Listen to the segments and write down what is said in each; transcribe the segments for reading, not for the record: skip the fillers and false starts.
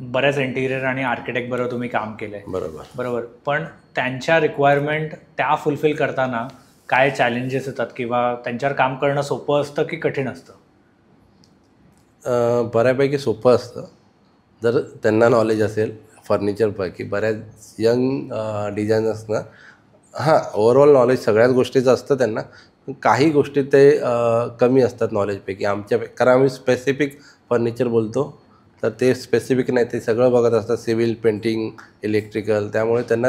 बऱ्याच इंटिरियर आणि आर्किटेक्ट बरोबर तुम्ही काम केलंय. बरोबर. पण त्यांच्या रिक्वायरमेंट त्या फुलफिल करताना काय चॅलेंजेस येतात किंवा त्यांच्यावर काम करणं सोपं असतं की कठीण असतं? बऱ्यापैकी सोपं असतं जर त्यांना नॉलेज असेल फर्निचरपैकी. बऱ्याच यंग डिझायनर्सना ओव्हरऑल नॉलेज सगळ्याच गोष्टीचं असतं त्यांना. काही गोष्टी ते कमी असतात नॉलेजपैकी कारण आम्ही स्पेसिफिक फर्निचर बोलतो, तर ते स्पेसिफिक नाही, ते सगळं बघत असतात, सिव्हिल, पेंटिंग, इलेक्ट्रिकल. त्यामुळे त्यांना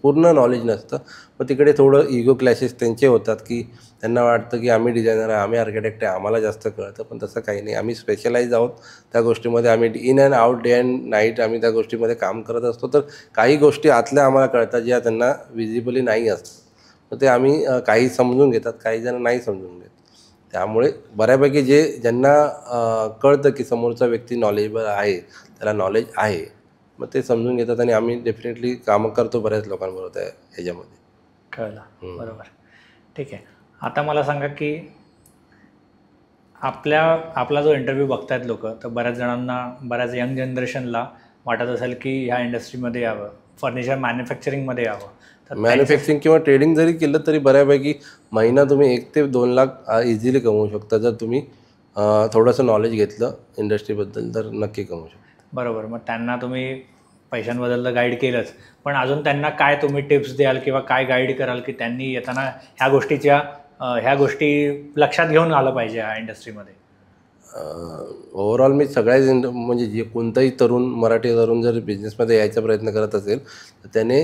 पूर्ण नॉलेज नसतं. मग तिकडे थोडं इगो क्लॅशेस त्यांचे होतात की त्यांना वाटतं की आम्ही डिझायनर आहे, आम्ही आर्किटेक्ट आहे, आम्हाला जास्त कळतं. पण तसं काही नाही. आम्ही स्पेशलाइज आहोत त्या गोष्टीमध्ये. आम्ही in and out, day and night आम्ही त्या गोष्टीमध्ये काम करत असतो. तर काही गोष्टी आतल्या आम्हाला कळतात ज्या त्यांना विजिबली नाही असतात. तर ते आम्ही काही समजून घेतात, काही जण नाही समजून घेत. त्यामुळे बऱ्यापैकी ज्यांना कळतं की समोरचा व्यक्ती नॉलेजेबल आहे, त्याला नॉलेज आहे, मग ते समजून घेतात आणि आम्ही डेफिनेटली कामं करतो बऱ्याच लोकांबरोबर त्या ह्याच्यामध्ये. कळलं. बरोबर. ठीक आहे. आता मला सांगा की आपला जो इंटरव्ह्यू बघतायत लोक, तर बऱ्याच जणांना, बऱ्याच यंग जनरेशनला वाटत असेल की ह्या इंडस्ट्रीमध्ये यावं, फर्निचर मॅन्युफॅक्चरिंगमध्ये यावं. तर मॅन्युफॅक्चरिंग किंवा ट्रेडिंग जरी केलं तरी बऱ्यापैकी महिना तुम्ही 1 ते 2 लाख इझिली कमवू शकता. जर तुम्ही थोडंसं नॉलेज घेतलं इंडस्ट्रीबद्दल तर नक्की कमवू शकता. बरोबर. मग त्यांना तुम्ही पैशांबद्दल तर गाईड केलंच, पण अजून त्यांना काय तुम्ही टिप्स द्याल किंवा काय गाईड कराल की त्यांनी येताना ह्या गोष्टी लक्षात घेऊन आलं पाहिजे ह्या इंडस्ट्रीमध्ये? ओव्हरऑल मी सगळ्याच म्हणजे कोणताही मराठी तरुण जर बिझनेसमध्ये यायचा प्रयत्न करत असेल तर त्याने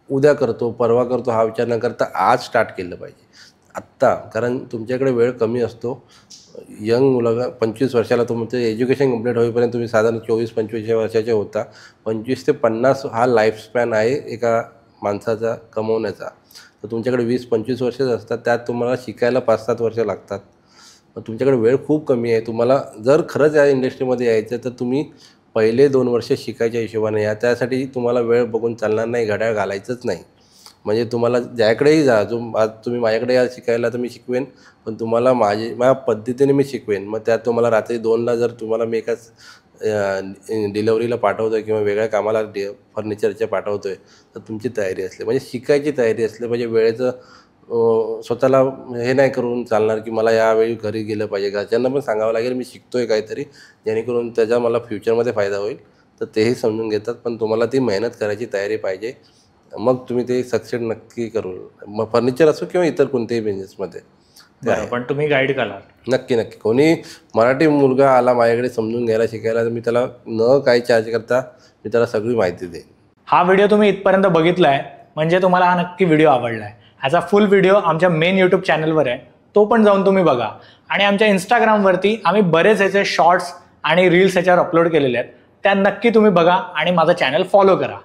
उद्या करतो, परवा करतो हा विचार न करता आज स्टार्ट केलं पाहिजे आत्ता. कारण तुमच्याकडे वेळ कमी असतो. यंग मुलं 25 वर्षाला तुमचं एज्युकेशन कंप्लीट होईपर्यंत तुम्ही साधारण 24-25 वर्षाचे होता. 25 ते 50 हा लाईफस्पॅन आहे एका माणसाचा कमवण्याचा. तर तुमच्याकडे 20-25 वर्षच असतात. त्यात तुम्हाला शिकायला 5-7 वर्ष लागतात. मग तुमच्याकडे वेळ खूप कमी आहे. तुम्हाला जर खरंच या इंडस्ट्रीमध्ये यायचं तर तुम्ही पहिले 2 वर्ष शिकायच्या हिशोबाने या. त्यासाठी तुम्हाला वेळ बघून चालणार नाही, घड्याळ घालायचंच नाही. म्हणजे तुम्हाला ज्याकडेही जा, आज तुम्ही माझ्याकडे या शिकायला तर मी शिकवेन, पण तुम्हाला माझ्या पद्धतीने मी शिकवेन. मग त्यात तुम्हाला रात्री 2ला जर तुम्हाला मी एकाच डिलेवरीला पाठवतो आहे किंवा वेगळ्या कामाला फर्निचरच्या पाठवतो आहे, तर तुमची तयारी असली म्हणजे शिकायची तयारी असली म्हणजे वेळेचं स्वतःला हे नाही करून चालणार की मला यावेळी घरी गेलं पाहिजे. घरच्यांना पण सांगावं लागेल मी शिकतो आहे काहीतरी, जेणेकरून त्याचा मला फ्युचरमध्ये फायदा होईल. तर तेही समजून घेतात. पण तुम्हाला ती मेहनत करायची तयारी पाहिजे. मग तुम्ही ते सक्सेस नक्की करू. मग फर्निचर असो किंवा इतर कोणत्याही बिझनेसमध्ये. पण तुम्ही गाईड कराल? नक्की. कोणी मराठी मुलगा आला माझ्याकडे समजून घ्यायला, शिकायला, तर मी त्याला न काही चार्ज करता मी त्याला सगळी माहिती देईन. हा व्हिडिओ तुम्ही इथपर्यंत बघितलाय म्हणजे तुम्हाला हा नक्की व्हिडिओ आवडलाय. ह्याचा फुल व्हिडिओ आमच्या मेन यूट्यूब चॅनलवर आहे, तो पण जाऊन तुम्ही बघा. आणि आमच्या इंस्टाग्रामवरती आम्ही बरेच ह्याचे शॉर्ट्स आणि रील्स ह्याच्यावर अपलोड केलेले आहेत, त्या नक्की तुम्ही बघा आणि माझं चॅनल फॉलो करा.